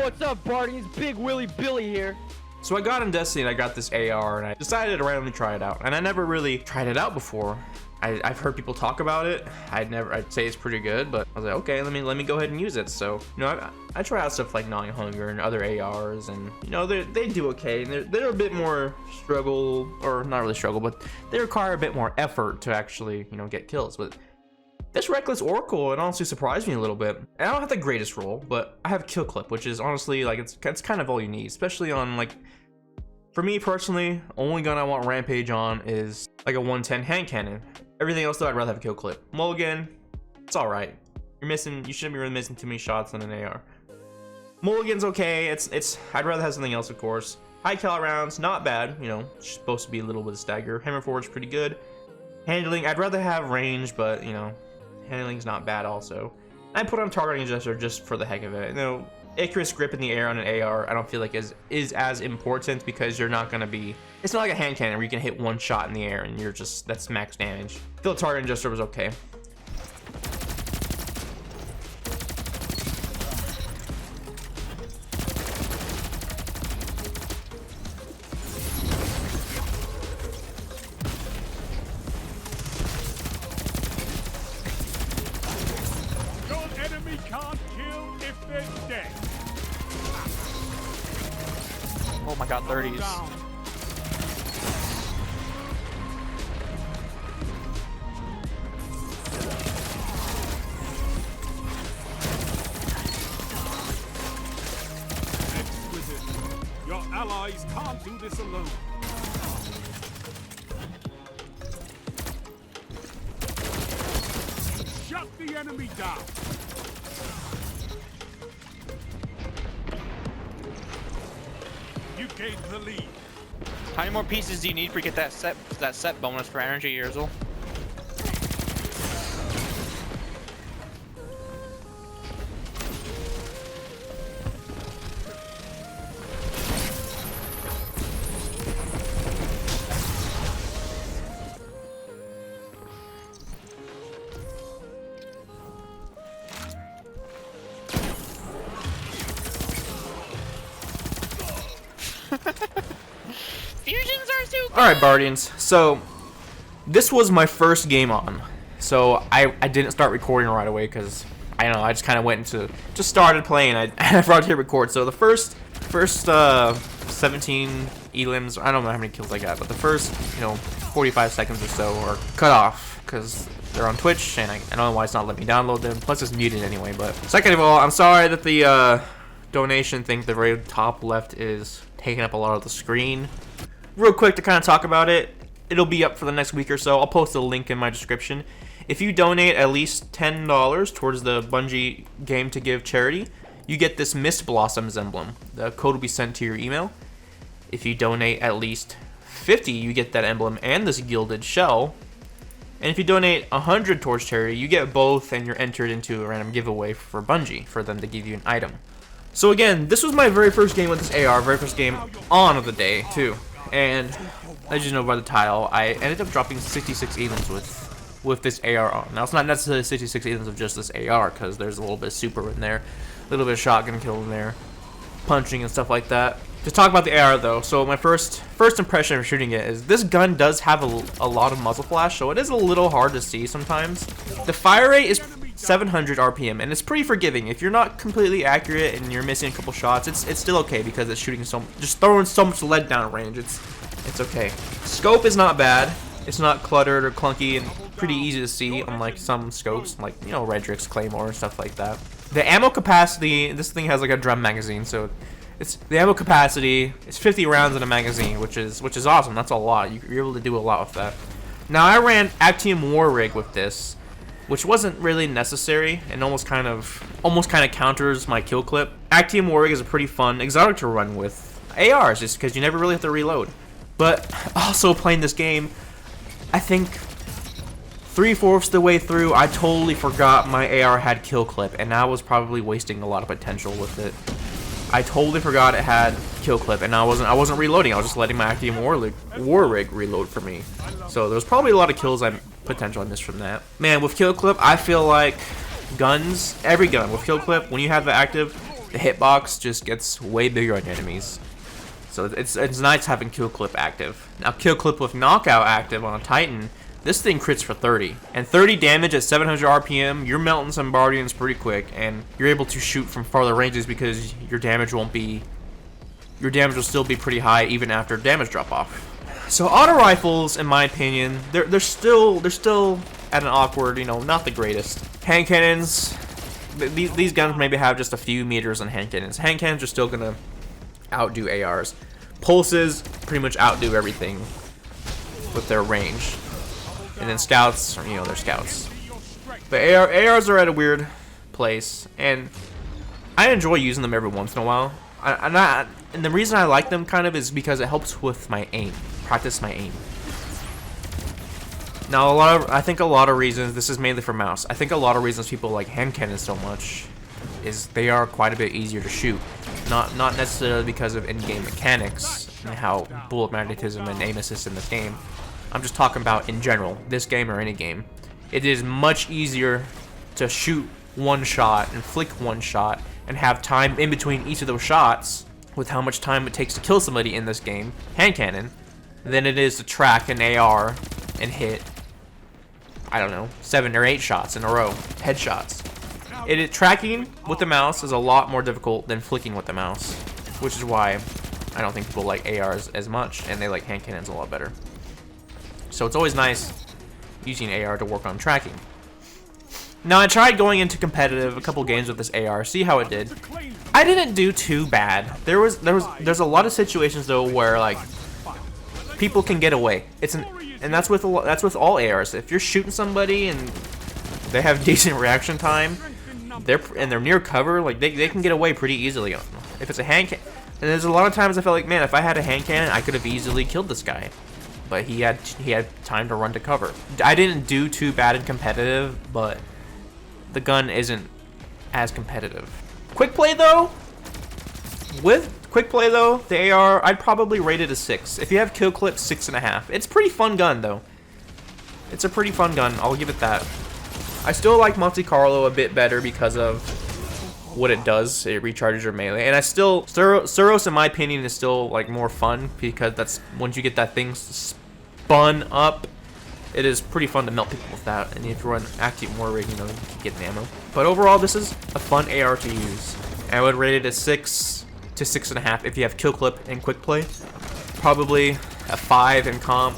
what's up, Barty? It's Big Willy Billy here. So I got in Destiny and I got this AR and I decided to randomly try it out. And I never really tried it out before. I've heard people talk about it. I'd say it's pretty good, but I was like, okay, let me go ahead and use it. So, you know, I try out stuff like Gnawing Hunger and other ARs, and you know, they do okay. And they're a bit more struggle, or not really struggle, but they require a bit more effort to actually, you know, get kills. But this Reckless Oracle, it honestly surprised me a little bit. And I don't have the greatest roll, but I have Kill Clip, which is honestly like it's kind of all you need, especially on like. For me personally, only gun I want Rampage on is like a 110 hand cannon. Everything else though, I'd rather have a kill clip. Mulligan, it's all right. You shouldn't be really missing too many shots on an AR. Mulligan's okay. I'd rather have something else, of course. High cal rounds, not bad. You know, it's supposed to be a little bit of stagger. Hammer forge, pretty good. Handling, I'd rather have range, but you know, handling's not bad also. I put on targeting adjuster just for the heck of it. You know, accurate grip in the air on an AR, I don't feel like is as important because you're not gonna be. It's not like a hand cannon where you can hit one shot in the air and you're just that's max damage. I feel target adjuster was okay. Your enemy can't kill if they're dead. Oh my god, 30s. Exquisite. Your allies can't do this alone. Shut the enemy down. You gained the lead. How many more pieces do you need to get that set bonus for energy, Yerzel? Fusions are so good. All right, Bardians. So this was my first game on. So I didn't start recording right away because I don't know. I just kind of went into just started playing. I brought to record. So the first 17 elims. I don't know how many kills I got, but the first 45 seconds or so are cut off because they're on Twitch, and I don't know why it's not letting me download them. Plus it's muted anyway. But second of all, I'm sorry that the donation thing at the very top left is taking up a lot of the screen. Real quick to kind of talk about it, it'll be up for the next week or so. I'll post a link in my description. If you donate at least $10 towards the Bungie game to give charity, you get this Mist Blossoms emblem. The code will be sent to your email. If you donate at least $50, you get that emblem and this gilded shell. And if you donate $100 towards charity, you get both, and you're entered into a random giveaway for Bungie for them to give you an item. So again, this was my very first game with this AR, very first game on of the day too. And as you know by the title, I ended up dropping 66 elims with this AR on. Now it's not necessarily 66 elims of just this AR, because there's a little bit of super in there, a little bit of shotgun kill in there, punching and stuff like that. To talk about the AR though, so my first impression of shooting it is this gun does have a lot of muzzle flash, so it is a little hard to see sometimes. The fire rate is 700 RPM, and it's pretty forgiving. If you're not completely accurate and you're missing a couple shots, it's still okay because it's shooting just throwing so much lead down range. It's okay. Scope is not bad. It's not cluttered or clunky and pretty easy to see, unlike some scopes like Redrix, Claymore, and stuff like that. The ammo capacity, this thing has like a drum magazine, so the ammo capacity is 50 rounds in a magazine, which is awesome. That's a lot. You're able to do a lot with that. Now I ran Actium War Rig with this, which wasn't really necessary and almost kind of counters my kill clip. Actium War Rig is a pretty fun exotic to run with ARs, just because you never really have to reload. But also playing this game, I think 3/4 the way through, I totally forgot my AR had kill clip, and I was probably wasting a lot of potential with it. I totally forgot it had kill clip, and I wasn't reloading. I was just letting my Actium War Rig reload for me. So there's probably a lot of kills potential I missed from that. Man, with kill clip, I feel like guns, every gun with kill clip, when you have it active, the hitbox just gets way bigger on enemies. So it's nice having kill clip active. Now kill clip with knockout active on a Titan, this thing crits for 30. And 30 damage at 700 RPM, you're melting some Bardians pretty quick, and you're able to shoot from farther ranges because your damage will still be pretty high even after damage drop off. So auto rifles, in my opinion, they're still at an awkward, you know, not the greatest. Hand cannons, these guns maybe have just a few meters on hand cannons. Hand cannons are still gonna outdo ARs. Pulses pretty much outdo everything with their range. And then scouts, you know, they're scouts. But ARs are at a weird place, and I enjoy using them every once in a while. And the reason I like them kind of is because it helps with my aim. Practice my aim. Now I think a lot of reasons, this is mainly for mouse, I think a lot of reasons people like hand cannons so much is they are quite a bit easier to shoot. Not necessarily because of in-game mechanics and how bullet magnetism and aim assist in this game. I'm just talking about in general, this game or any game. It is much easier to shoot one shot and flick one shot and have time in between each of those shots with how much time it takes to kill somebody in this game, hand cannon, than it is to track an AR and hit, I don't know, 7 or 8 shots in a row, headshots. Tracking with the mouse is a lot more difficult than flicking with the mouse, which is why I don't think people like ARs as much, and they like hand cannons a lot better. So it's always nice using AR to work on tracking. Now I tried going into competitive a couple games with this AR, see how it did. I didn't do too bad. There's a lot of situations though where like people can get away. And that's with all ARs. If you're shooting somebody and they have decent reaction time, they're near cover, like they can get away pretty easily. If it's a hand cannon, and there's a lot of times I felt like, man, if I had a hand cannon, I could have easily killed this guy. But he had time to run to cover. I didn't do too bad in competitive, but the gun isn't as competitive. Quick play though, the AR, I'd probably rate it a 6. If you have kill clip, 6.5. It's a pretty fun gun though. It's a pretty fun gun, I'll give it that. I still like Monte Carlo a bit better because of what it does. It recharges your melee, and Suros in my opinion is still like more fun because that's once you get that thing spun up, it is pretty fun to melt people with that. And if you run active war rig, you know, you can get the ammo. But overall, this is a fun AR to use. I would rate it a 6 to 6.5 if you have kill clip and quick play. Probably a 5 in comp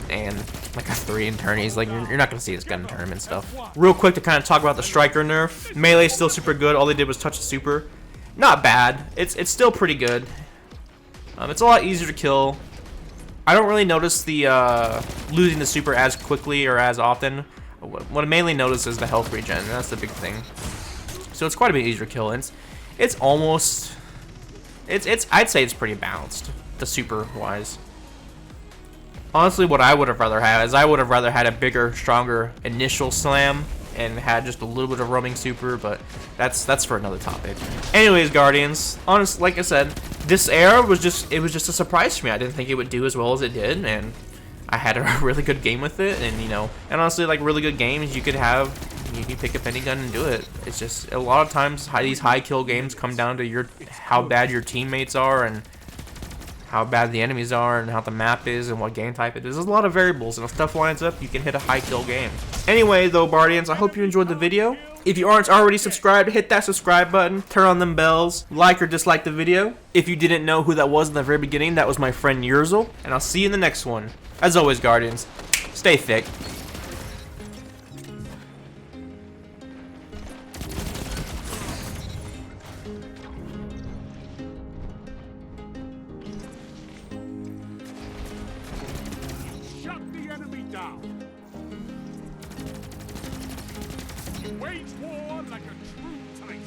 and like a 3 in tourneys. Like you're not gonna see this gun in tournament stuff. Real quick to kind of talk about the striker nerf. Melee is still super good. All they did was touch the super. Not bad. It's still pretty good. It's a lot easier to kill. I don't really notice the losing the super as quickly or as often. What I mainly notice is the health regen. That's the big thing. So it's quite a bit easier to kill. And it's almost I'd say it's pretty balanced, the super wise. Honestly, what I would have rather had is I would have rather had a bigger, stronger initial slam and had just a little bit of roaming super, but that's for another topic. Anyways, Guardians, honestly, like I said, this era was just a surprise to me. I didn't think it would do as well as it did, and I had a really good game with it, and you know, and honestly, like really good games, you can pick up any gun and do it. It's just a lot of times these high kill games come down to how bad your teammates are and how bad the enemies are and how the map is and what game type it is. There's a lot of variables, and if stuff lines up, you can hit a high kill game. Anyway, though, Bardians, I hope you enjoyed the video. If you aren't already subscribed, hit that subscribe button, turn on them bells, like or dislike the video. If you didn't know who that was in the very beginning, that was my friend Yurzel, and I'll see you in the next one. As always, Guardians, stay thick. Shut the enemy down. Wage war like a true titan.